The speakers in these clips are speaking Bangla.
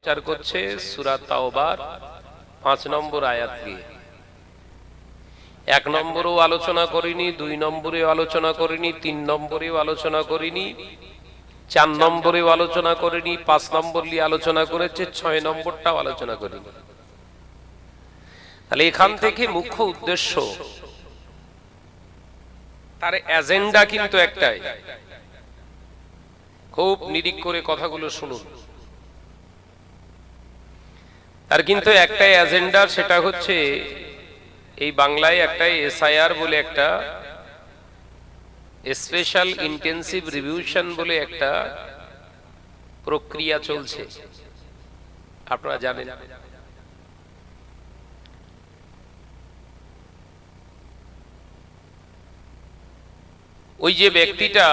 প্রচার করছে সূরা তাওবার 5 নম্বর আয়াত দিয়ে। 1 নম্বরেও আলোচনা করিনি, 2 নম্বরেও আলোচনা করিনি, 3 নম্বরেও আলোচনা করিনি, 4 নম্বরেও আলোচনা করিনি, 5 নম্বর নিয়ে আলোচনা করেছে, 6 নম্বরটাও আলোচনা করিনি। তাহলে এখান থেকে মুখ্য উদ্দেশ্য, তার এজেন্ডা কিন্তু একটাই। খুব নিরিখ করে কথাগুলো শুনুন। তার কিন্তু একটাই এজেন্ডা, সেটা হচ্ছে এই বাংলায় একটা এসআইআর বলে একটা স্পেশাল ইন্টেনসিভ রিভিউশন বলে একটা প্রক্রিয়া চলছে, আপনারা জানেন। ওই যে ব্যক্তিটা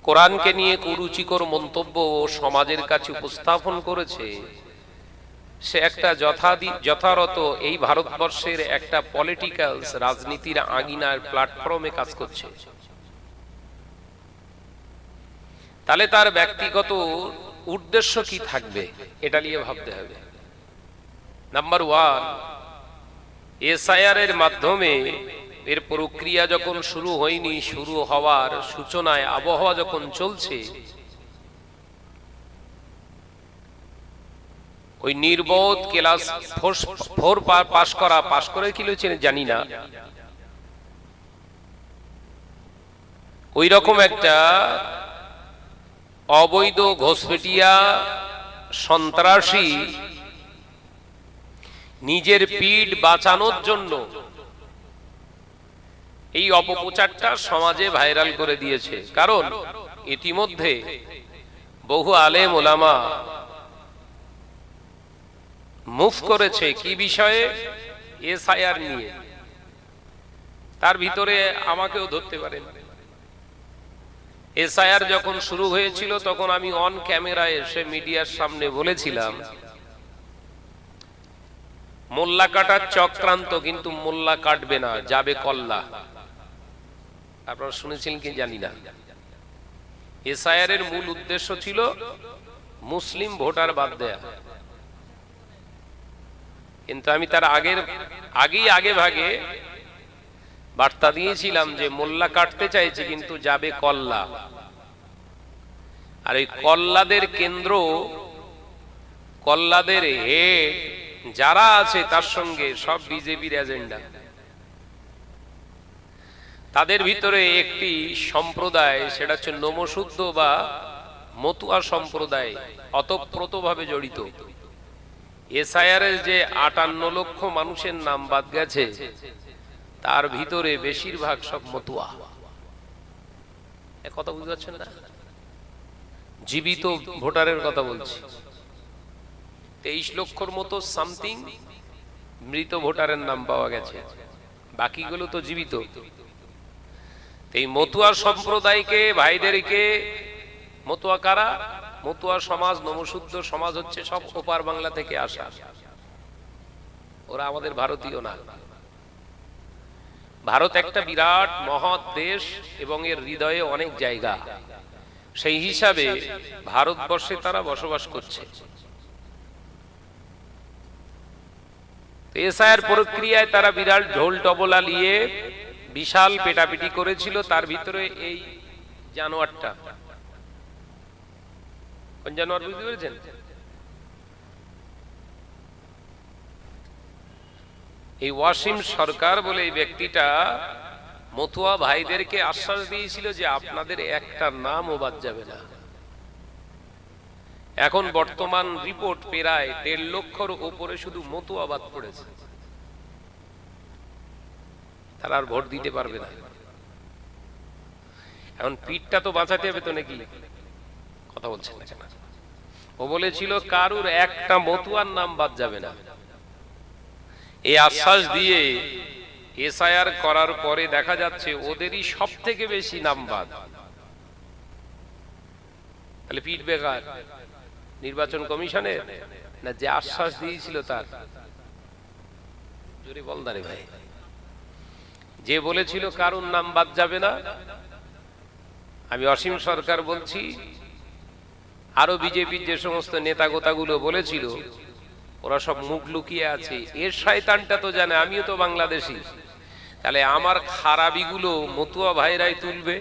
কোরআনকে নিয়ে কুরুচিকর মন্তব্য সমাজের কাছে উপস্থাপন করেছে, সে একটা যথারত এই ভারতবর্ষের একটা পলিটিক্যাল রাজনীতির আঙিনার প্ল্যাটফর্মে কাজ করছে। তাহলে তার ব্যক্তিগত উদ্দেশ্য কি থাকবে, এটা নিয়ে ভাবতে হবে। নাম্বার 1, এসআইআর এর মাধ্যমে এর প্রক্রিয়া যখন শুরু হয়নি, শুরু হওয়ার সূচনায় আবহাওয়া যখন চলছে, ওই নির্বোধ ক্লাস 4 পাশ করে কি হয়েছে জানি না, ওই রকম একটা অবৈধ ঘোষপেটিয়া সন্ত্রাসী নিজের পিঠ বাঁচানোর জন্য এই অপপ্রচারটা সমাজে ভাইরাল করে দিয়েছে। কারণ ইতিমধ্যে বহু আলেম ওলামা মুভ করেছে কি বিষয়ে, এসআইআর নিয়ে। তার ভিতরে আমাকেও ধরতে পারেন। এসআইআর যখন শুরু হয়েছিল তখন আমি অন ক্যামেরায় এসে মিডিয়ার সামনে বলেছিলাম, মোল্লা কাটার চক্রান্ত, কিন্তু মোল্লা কাটবে না, যাবে কল্লা। আপনারা শুনেছিলেন কি জানি না। এসআইআর এর মূল উদ্দেশ্য ছিল মুসলিম ভোটার বাদ দেয়া, কিন্তু আমি তার আগে ভাগে বার্তা দিয়েছিলাম যে মোল্লা কাটতে চাইছে, কিন্তু যাবে কল্লা। আর এই কল্লাদের কেন্দ্র, কল্লাদের হেড যারা আছে তার সঙ্গে সব বিজেপির এজেন্ডা। তাদের ভিতরে একটি সম্প্রদায়, সেটা হচ্ছে নমশুদ্ধ বা মতুয়া সম্প্রদায়, অতপ্রতভাবে জড়িত। এসআইআর এর যে 58 লক্ষ মানুষের নাম বাদ গেছে, তার ভিতরে বেশিরভাগ সব মতুয়া। কথা বুঝতে পারছেন না? জীবিত ভোটারের কথা বলছি। 23 লক্ষর মতো সামথিং মৃত ভোটারের নাম পাওয়া গেছে, বাকিগুলো তো জীবিত। এই মতুয়া সম্প্রদায়কে, ভাইদেরকে, মতুয়া কারা? মতুয়া সমাজ, নমশুদ্ধ সমাজ হচ্ছে সব ওপার বাংলা থেকে আসা, ওরা আমাদের ভারতীয় না। ভারত একটা বিরাট মহৎ দেশ এবং এর হৃদয়ে অনেক জায়গা, সেই হিসাবে ভারতবর্ষে তারা বসবাস করছে। এসআইআর প্রক্রিয়ায় তারা বিরাট ঢোল টবলা নিয়ে বিশাল পেটাপিটি করেছিল। তার ভিতরে এই জানোয়ারটা, কোন জানোয়ার বুঝতে পেরেছেন? এই ওয়াসিম সরকার বলে এই ব্যক্তিটা মতুয়া ভাইদেরকে আশ্বাস দিয়েছিল যে আপনাদের একটা নামও বাদ যাবে না। এখন বর্তমান রিপোর্ট প্রায় 1.5 লক্ষর উপরে শুধু মতুয়া বাদ পড়েছে। তারা আর ভোট দিতে পারবে না। এখন পিঠটা তো বাঁচাতে হবে তো নাকি? কথা বলছেন না কেন? ও বলেছিল কারুর একটা মতুয়ার নাম বাদ যাবে না। এই আশ্বাস দিয়ে এসআইআর করার পরে দেখা যাচ্ছে ওদেরই সব থেকে বেশি নাম বাদ। তাহলে পিঠ বেকার নির্বাচন কমিশনের, না যে আশ্বাস দিয়েছিল তার? জোরে বল না রে ভাই। যে বলেছিল কারুর নাম বাদ যাবে না, আমি অসীম সরকার বলছি, আরো বিজেপির যে সমস্ত নেতা গোতাগুলো বলেছিল ওরা সব মুখ লুকিয়ে আছে, এর শয়তানটা তো জানে আমিও তো বাংলাদেশি, তাহলে আমার খারাপিগুলো মতুয়া ভাইরাই তুলবে।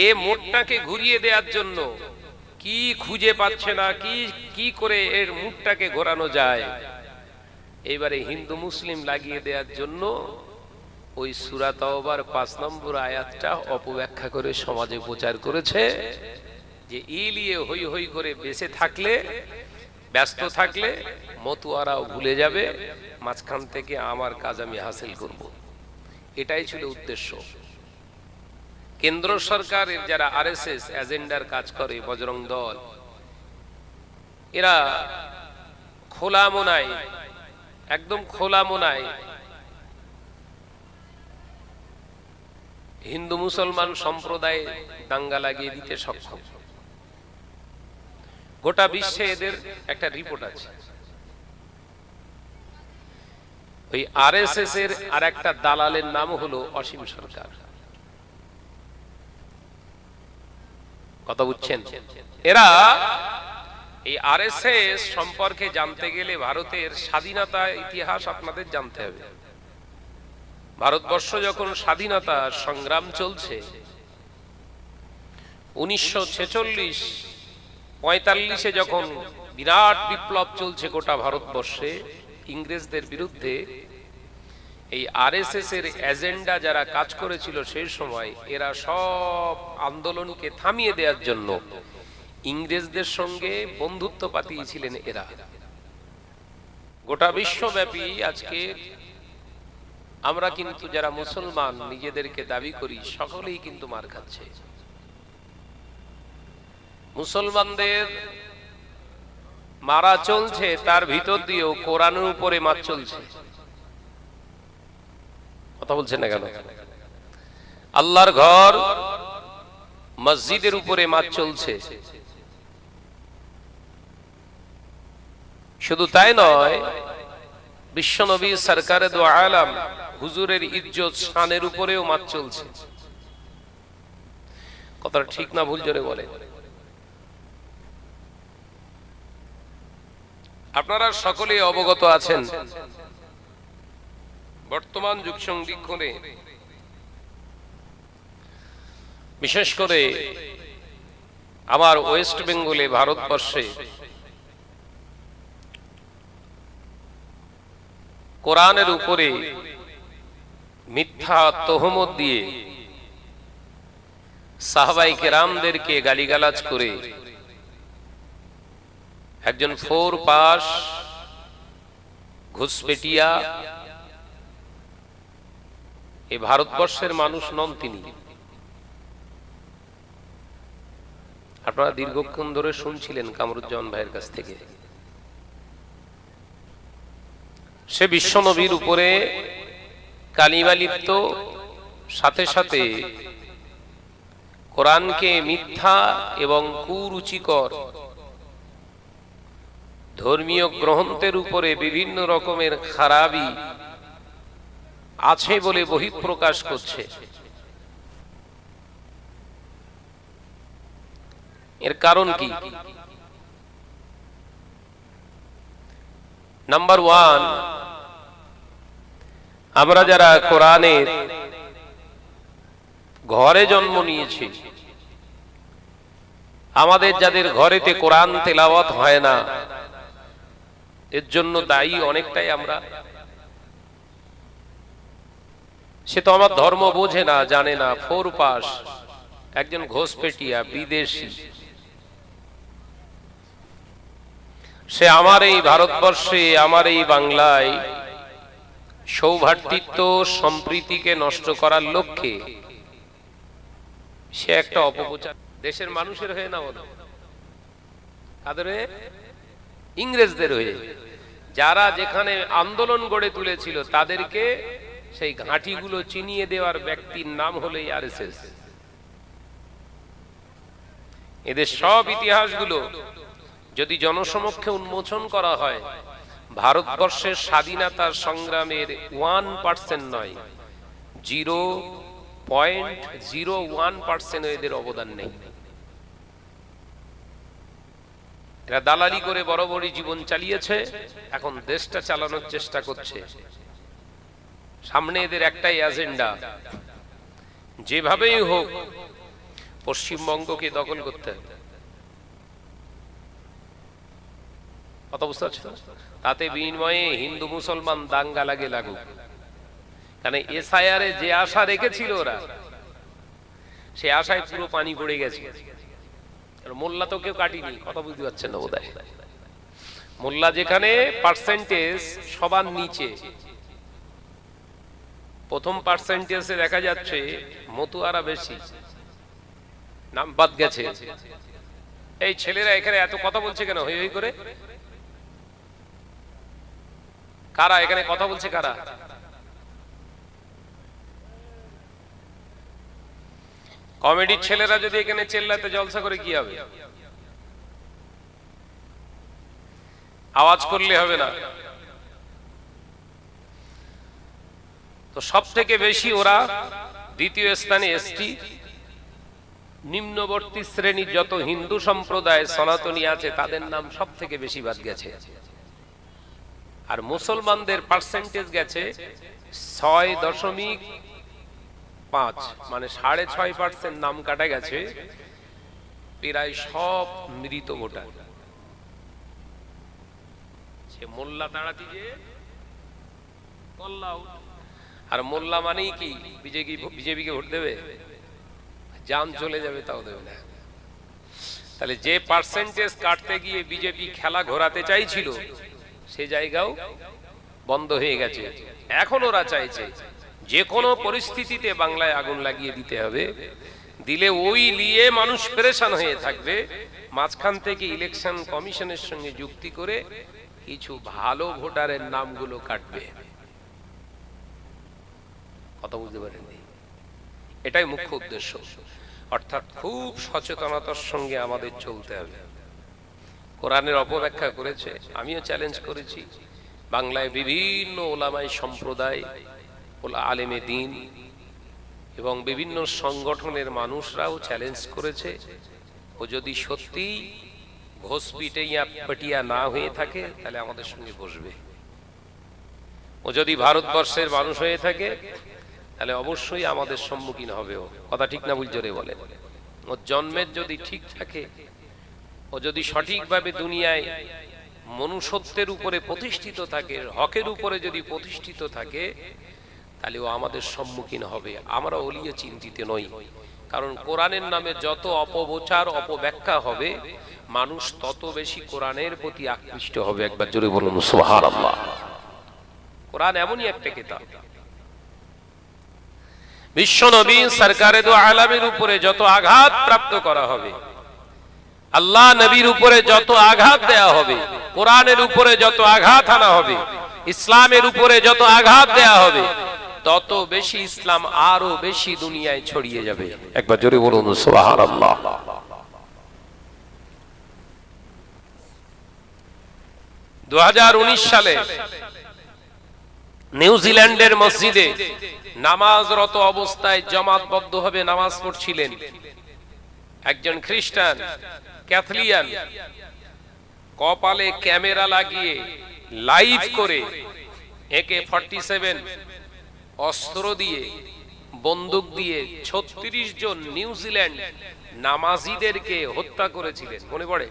এ মোটটাকে ঘুরিয়ে দেওয়ার জন্য কি খুঁজে পাচ্ছে না, কি করে এর মুখটাকে ঘোরানো যায়, এবারে হিন্দু মুসলিম লাগিয়ে দেওয়ার জন্য ওই সূরা তাওবার 5 নম্বর আয়াতটা অপব্যাখ্যা করে সমাজে প্রচার করেছে যে ইলিয়ে হই হই করে বেঁচে থাকলে, ব্যস্ত থাকলে মতুয়ারাও ভুলে যাবে, মাঝখান থেকে আমার কাজ আমি হাসিল করব। এটাই ছিল উদ্দেশ্য। কেন্দ্র সরকারের যারা আরএসএস এজেন্ডার কাজ করে, বজরং দল, এরা খোলা মনায়, একদম খোলা মনায় হিন্দু মুসলমান সম্প্রদায়ে দাঙ্গা লাগিয়ে দিতে সক্ষম। গোটা বিশ্বে এদের একটা রিপোর্ট আছে। ওই আরএসএস এর আর একটা দালালের নাম হলো অসীম সরকার। কথা বুঝছেন? এরা এই আরএসএস সম্পর্কে জানতে গেলে ভারতের স্বাধীনতা ইতিহাস আপনাদের জানতে হবে। ভারতবর্ষ যখন স্বাধীনতা সংগ্রাম চলছে 1946-45 যখন বিরাট বিপ্লব চলছে গোটা ভারতবর্ষে ইংরেজদের বিরুদ্ধে, এই আরএসএস এর এজেন্ডা যারা কাজ করেছিল সেই সময়, এরা সব আন্দোলনকে থামিয়ে দেওয়ার জন্য ইংরেজদের সঙ্গে বন্ধুত্ব পাতিয়েছিলেন। এরা গোটা বিশ্বব্যাপী আজকে আমরা কিন্তু যারা মুসলমান নিজেদেরকে দাবি করি সকলেই কিন্তু মার খাচ্ছে। মুসলমানদের মারা চলছে, তার ভিতর দিয়েও কোরআনের উপরে মার চলছে। কথা বলছেন না কেন? আল্লাহর ঘর মসজিদের উপরে মার চলছে। শুধু তাই নয়, বিশ্বনবী সরকারে দো আলম হুজুরের ইজ্জত শানের উপরেও মার চলছে। কথাটা ঠিক না ভুল জোরে বলে? আপনারা সকলেই অবগত আছেন বর্তমান যুগ সন্ধিক্ষণে বিশেষ করে আমার ওয়েস্ট বেঙ্গলে, ভারতবর্ষে কোরআনের উপরে মিথ্যা তহমত দিয়ে সাহাবায়ে কেরামদেরকে গালিগালাজ করে একজন 4 পাস ঘুষপেটিয়া এই ভারতবর্ষের মানুষ নন তিনি। আপনারা দীর্ঘক্ষণ ধরে শুনছিলেন কামরুজ্জামান ভাইয়ের কাছ থেকে। সে বিশ্বনবীর উপরে কালিমা লিপ্ত, সাথে সাথে কোরআনকে মিথ্যা এবং কুরুচিকর ধর্মীয় গ্রন্থের উপরে বিভিন্ন রকমের খারাপি আছে বলে বহিঃপ্রকাশ করছে। এর কারণ কি? নাম্বার 1, আমরা যারা কোরআনের ঘরে জন্ম নিয়েছি, আমাদের যাদের ঘরেতে কোরআন তেলাওয়াত হয় না, এর জন্য দায়ী অনেকটাই আমরা। সে তো আমার ধর্ম বোঝে না, জানে না, 4 পাস, একজন ঘোষপেটিয়া, বিদেশি। সে আমার এই ভারতবর্ষে, আমার এই বাংলায় সৌভ্রাতৃত্ব সম্প্রীতিকে নষ্ট করার লক্ষ্যে সে একটা অপপ্রচার দেশের মানুষের হয়ে না বলো, কাদের হয়ে? ইংরেজদের হয়ে। যারা যেখানে আন্দোলন গড়ে তুলেছিল তাদেরকে সেই ঘাঁটিগুলো চিনিয়ে দেওয়ার ব্যক্তির নাম হলো আরএসএস। এদের সব ইতিহাসগুলো যদি জনসমক্ষে উন্মোচন করা হয়, ভারতবর্ষের স্বাধীনতার সংগ্রামের 1% নয়, 0.01% এদের অবদান নেই। এরা দালালি করে বড় বড় জীবন চালিয়েছে, এখন দেশটা চালানোর চেষ্টা করছে। সামনে এদের একটাই এজেন্ডা, যেভাবেই হোক পশ্চিমবঙ্গকে দখল করতে হবে। কথা বুঝতে পারছো? তাতে বিনিময়ে হিন্দু মুসলমান দাঙ্গা লাগুক। কারণ এসআইআর এ যে আশা রেখেছিল ওরা, সে আশায় পুরো পানি পড়ে গেছে। মোল্লা তো কেউ কাটিনি, কথা বুঝতে পারছেন না বোধহয়। মোল্লা যেখানে পার্সেন্টেজ সবার নিচে, প্রথম পার্সেন্টেজে দেখা যাচ্ছে মতুয়ারা বেশি, নাম বাদ গেছে। এই ছেলেরা এখানে এত কথা বলছে কেন হই হই করে? কারা এখানে কথা বলছে? কারা? কমেডির ছেলেরা যদি এখানে চেল্লাতে জলসা করে কি হবে? আওয়াজ করলে হবে না। তো সব থেকে বেশি ওরা দ্বিতীয় স্থানে এসটি, নিম্নবর্তী শ্রেণীর যত হিন্দু সম্প্রদায় সনাতনী আছে তাদের নাম সব থেকে বেশি বাদ গেছে। আর মুসলমানদের পার্সেন্টেজ গেছে 6.5, মানে 6.5% নাম কাটা গেছে। প্রায় সব মৃত ভোটার। সে মোল্লা তাড়াতি যে কল্লাও, আর মোল্লা মানেই কি বিজেপিকে ভোট দেবে? জান চলে যাবে তাও দেবে না। তাহলে যে পার্সেন্টেজ কাটতে গিয়ে বিজেপি খেলা ঘোরাতে চাইছিল, সে জায়গাও বন্ধ হয়ে গেছে। এখন ওরা চাইছে যে কোনো পরিস্থিতিতে বাংলায় আগুন লাগিয়ে দিতে হবে, দিলে ওই নিয়ে মানুষ পেরেশান হয়ে থাকবে। মাঝখান থেকে ইলেকশন কমিশনের সঙ্গে যুক্তি করে কিছু ভালো ভোটারের নামগুলো কাটবে। কথা বুঝতে পারেন? এটাই মুখ্য উদ্দেশ্য। অর্থাৎ খুব সচেতনতার সঙ্গে আমাদের চলতে হবে। কোরআনের অপব্যাখ্যা করেছে, আমিও চ্যালেঞ্জ করেছি। বাংলায় বিভিন্ন ওলামায়ে সম্প্রদায়, আলেমে দ্বীন এবং বিভিন্ন সংগঠনের মানুষরাও চ্যালেঞ্জ করেছে। ও যদি সত্যি ঘোষপিটিয়া না হয়ে থাকে তাহলে আমাদের সঙ্গে বসবে। ও যদি ভারতবর্ষের মানুষ হয়ে থাকে তাহলে অবশ্যই আমাদের সম্মুখীন হবে। ও কথা ঠিক না ভুল জোরে বলে? ও জন্মের যদি ঠিক থাকে, ও যদি সঠিকভাবে দুনিয়ায় মনুষ্যত্বের উপরে প্রতিষ্ঠিত থাকে, হকের উপরে যদি প্রতিষ্ঠিত থাকে, তাহলে ও আমাদের সম্মুখীন হবে। আমরা ওলিয়ে চিন্তিত নই। কারণ কোরআনের নামে যত অপপ্রচার অপব্যাখ্যা হবে, মানুষ তত বেশি কোরআনের প্রতি আকৃষ্ট হবে। একবার জোরে বলুন সুবহানাল্লাহ। কোরআন এমনই একটা কিতাব, বিশ্ব নবী সরকারে দু আলামের উপরে যত আঘাত প্রাপ্ত করা হবে, আল্লাহ নবীর উপরে যত আঘাত দেয়া হবে, কোরআনের উপরে যত আঘাত আনা হবে, ইসলামের উপরে যত আঘাত দেয়া হবে, তত বেশি ইসলাম আরো বেশি দুনিয়ায় ছড়িয়ে যাবে। একবার জোরে বলুন সুবহানাল্লাহ। 2019 সালে নিউজিল্যান্ডের মসজিদে নামাজরত অবস্থায় জামাতবদ্ধভাবে নামাজ পড়ছিলেন একজন খ্রিস্টান ক্যাথলিয়ান। কপালে ক্যামেরা লাগিয়ে লাইভ করে AK-47 অস্ত্র দিয়ে, বন্দুক দিয়ে 36 জন নিউজিল্যান্ড নামাজিদেরকে হত্যা করেছিলেন। মনে পড়ে?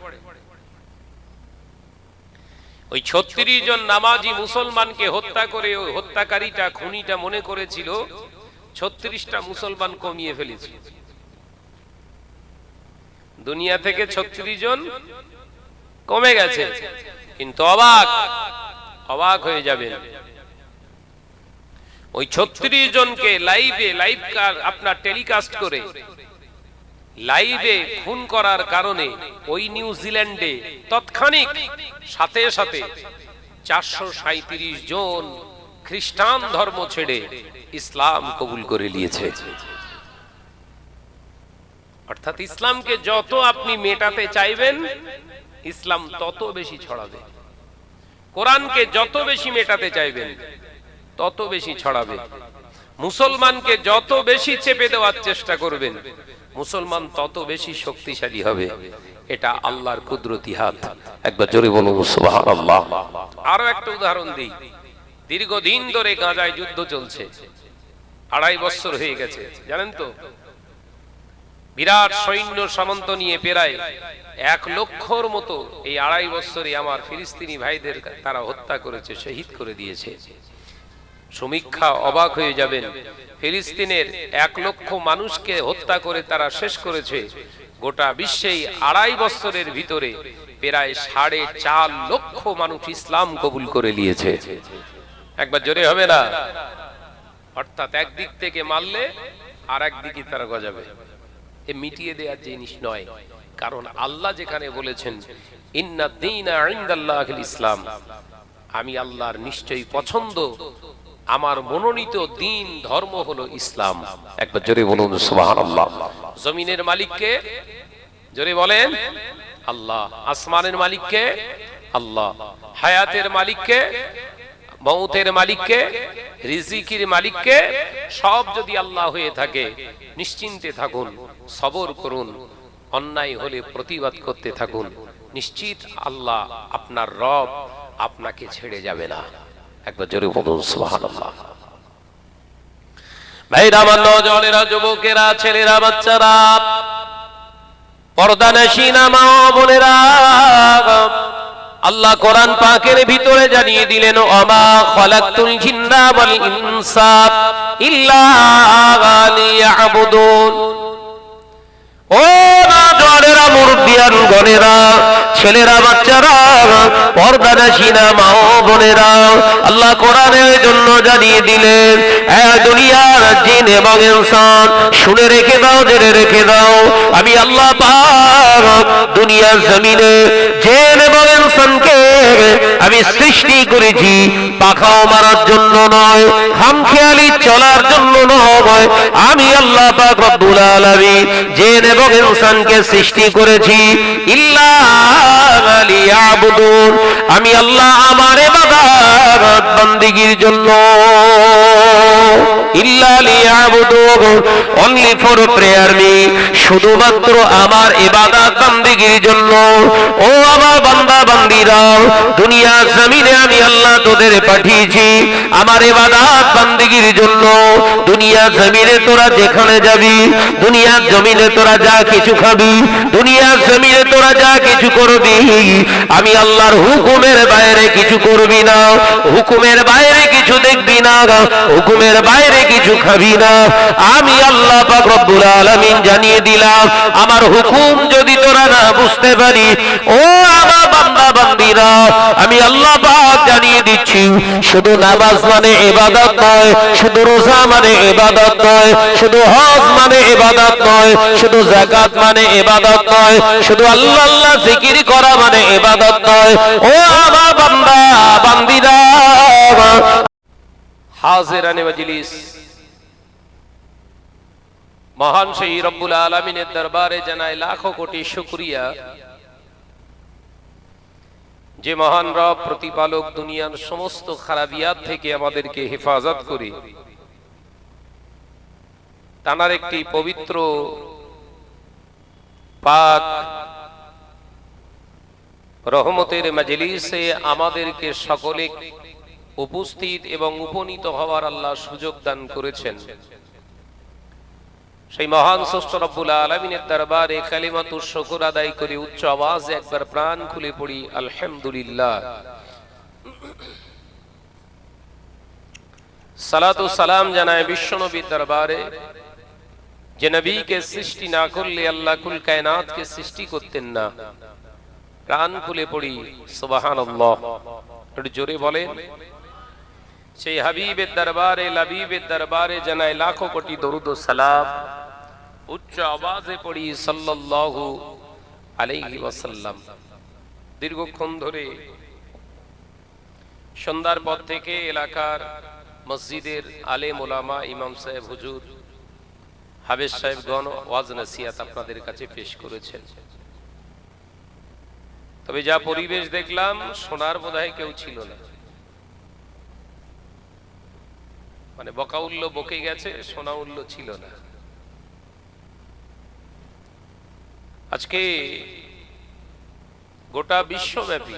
ওই 36 জন নামাজি মুসলমানকে হত্যা করে ওই হত্যাকারীটা, খুনিটা মনে করেছিল 36টা মুসলমান কমিয়ে ফেলেছে। দুনিয়া থেকে 36 জন কমে গেছে। কিন্তু অবাক হয়ে যাবেন, ওই 36 জনকে লাইভ আপনার টেলিকাস্ট করে লাইভে খুন করার কারণে ওই নিউজিল্যান্ডে তৎক্ষণিক সাথে সাথে 437 জন খ্রিস্টান ধর্ম ছেড়ে ইসলাম কবুল করে নিয়েছে। অর্থাৎ ইসলামকে যত আপনি মেটাতে চাইবেন, ইসলাম তত বেশি ছড়াবে। কোরআনকে যত বেশি মেটাতে চাইবেন, তত বেশি ছড়াবে। মুসলমানকে যত বেশি চেপে দেওয়ার চেষ্টা করবেন, মুসলমান তত বেশি শক্তিশালী হবে। এটা আল্লাহর কুদরতি হাত। একবার জোরে বলুন সুবহানাল্লাহ। আরো একটা উদাহরণ দিই, দীর্ঘদিন ধরে গাজায় যুদ্ধ চলছে, 2.5 বছর হয়ে গেছে, জানেন তো? বিরাট সৈন্য সামন্ত নিয়ে প্রায় 1 লক্ষর মতো এই 2.5 বছরে আমার ফিলিস্তিনি ভাইদের তারা হত্যা করেছে, শহীদ করে দিয়েছে। সমীক্ষা অবাক হয়ে যাবেন, ফিলিস্তিনের 1 লক্ষ মানুষকে হত্যা করে তারা শেষ করেছে। গোটা বিশ্বেই 2.5 বছরের ভিতরে প্রায় 4.5 লক্ষ মানুষ ইসলাম কবুল করে নিয়েছে। একবার জোরে হবে না? অর্থাৎ একদিক থেকে মারলে আর একদিকে তারা গজাবে। এ মিটিয়ে দেওয়ার জিনিস নয়, কারণ আল্লাহ যেখানে বলেছেন ইন্না দীনা ইনদাল্লাহিল ইসলাম, আমি আল্লাহর নিশ্চয়ই পছন্দ, আমার মনোনীত দ্বীন ধর্ম হলো ইসলাম। একবার জোরে বলুন সুবহানাল্লাহ। জমিনের মালিক কে? জোরে বলেন আল্লাহ। আসমানের মালিক কে? আল্লাহ। হায়াতের মালিক কে? মৌতের মালিক কে? রিজিকের মালিক কে? সব যদি আল্লাহ হয়ে থাকে, নিশ্চিন্তে থাকুন, সবর করুন, অন্যায় হলে প্রতিবাদ করতে থাকুন, নিশ্চিত আল্লাহ আপনার রব আপনাকে ছেড়ে যাবে না। একবার জোরে বলুন সুবহানাল্লাহ। ভাইরা আমার, নওজওয়ানেরা, যুবকেরা, ছেলেরা, বাচ্চারা, পর্দানশীনা মা বোনেরা, আল্লাহ কোরআন পাকের ভিতরে জানিয়ে দিলেন ওমা খালাকতুল জিন্না ওয়াল ইনসা ইল্লা লিয়াবুদুন। ও নওজওয়ানেরা, মুরব্বিয়ান গণেরা, ছেলেরা, বাচ্চারা, পর্দানশীনা মা বোনেরা, আল্লাহ কোরআনের জন্য জানিয়ে দিলেন দুনিয়ার জিন এবং ইনসান, শুনে রেখে দাও, জেনে রেখে দাও, আমি আল্লাহ পাক দুনিয়ার জমিনে জিন এবং ইনসানকে আমি সৃষ্টি করেছি পাখাও মারার জন্য নয়, খামখেয়ালি চলার জন্য নয়। আমি আল্লাহ পাক রব্বুল আলামিন জিন এবং ইনসানকে সৃষ্টি করেছি ইল্লা লিয়াবুদুন, আমি আল্লাহ আমার ইবাদত বান্দিগির জন্য। ইল্লা লিয়াবুদুন, অনলি ফর প্রেয়ার মি, শুধুমাত্র আমার ইবাদত বান্দিগির জন্য। ও আমার বান্দা বান্দিরা, দুনিয়া জমিনে আমি আল্লাহ তোদের পাঠিয়েছি আমার ইবাদত বান্দিগির জন্য। দুনিয়া জমিনে তোরা যেখানে যাবি, দুনিয়া জমিনে তোরা যা কিছু খাবি, দুনিয়া জমিনে তোরা যা কিছু করবি, আমি আল্লাহর হুকুমের বাইরে কিছু করবি না, হুকুমের বাইরে কিছু দেখবি না, হুকুমের বাইরে কিছু খাবি না। আমি আল্লাহ পাক রব্বুল আলামিন জানিয়ে দিলাম, আমার হুকুম যদি তোরা না বুঝতে পারি, ও আমার বান্দা বান্দিরা, আমি আল্লাহ পাক জানিয়ে দিচ্ছি, শুধু নামাজ মানে ইবাদত নয়, শুধু রোজা মানে ইবাদত নয়, শুধু হজ মানে ইবাদত নয়, শুধু যাকাত মানে ইবাদত নয়, শুধু আল্লাহ আল্লাহ জিকির করা মানে ইবাদত নয়। ও আমার বান্দা বান্দিরা, হাজিরানে মজলিস, মহান সেই রব্বুল আলামিনের দরবারে জানাই লাখো কোটি শুকরিয়া, যে মহান রব প্রতিপালক দুনিয়ার সমস্ত খারাপিয়াত থেকে আমাদেরকে হেফাজত করে তানার একটি পবিত্র পাক রহমতের মজলিসে আমাদেরকে সকলে উপস্থিত এবং উপনীত হওয়ার আল্লাহ সুযোগ দান করেছেন। সেই মহান স্রষ্টা রব্বুল আলামিনের দরবারে কালিমাতুশ শুকর আদায় করে উচ্চ আওয়াজে একবার প্রাণ খুলে পড়ি আলহামদুলিল্লাহ। সালাতু সালাম জানায় বিশ্বনবীর দরবারে, যে নবীকে সৃষ্টি না করলে আল্লাহ কুল কায়নাতকে সৃষ্টি করতেন না। প্রাণ খুলে পড়ি সুবহানাল্লাহ। একটু জোরে বলেন। সেই হাবিবের দরবারে, লাবিবের দরবারে জানায় লাখো কোটি দরুদ ও সালাম, উচ্চ আওয়াজে পড়ি সাল্লাল্লাহু আলাইহি ওয়াসাল্লাম। দীর্ঘক্ষণ ধরে সন্ধ্যার পর থেকে এলাকার মসজিদের আলেম ওলামা, ইমাম সাহেব, হুজুর, হাফেজ সাহেবগণ ওয়াজ নসিহত আপনাদের কাছে পেশ করেছেন। তবে যা পরিবেশ দেখলাম, শোনার বোধহয় কেউ ছিল না। মানে বকা উল্লো বকে গেছে, শোনা উল্লো ছিল না। আজকে গোটা বিশ্বব্যাপী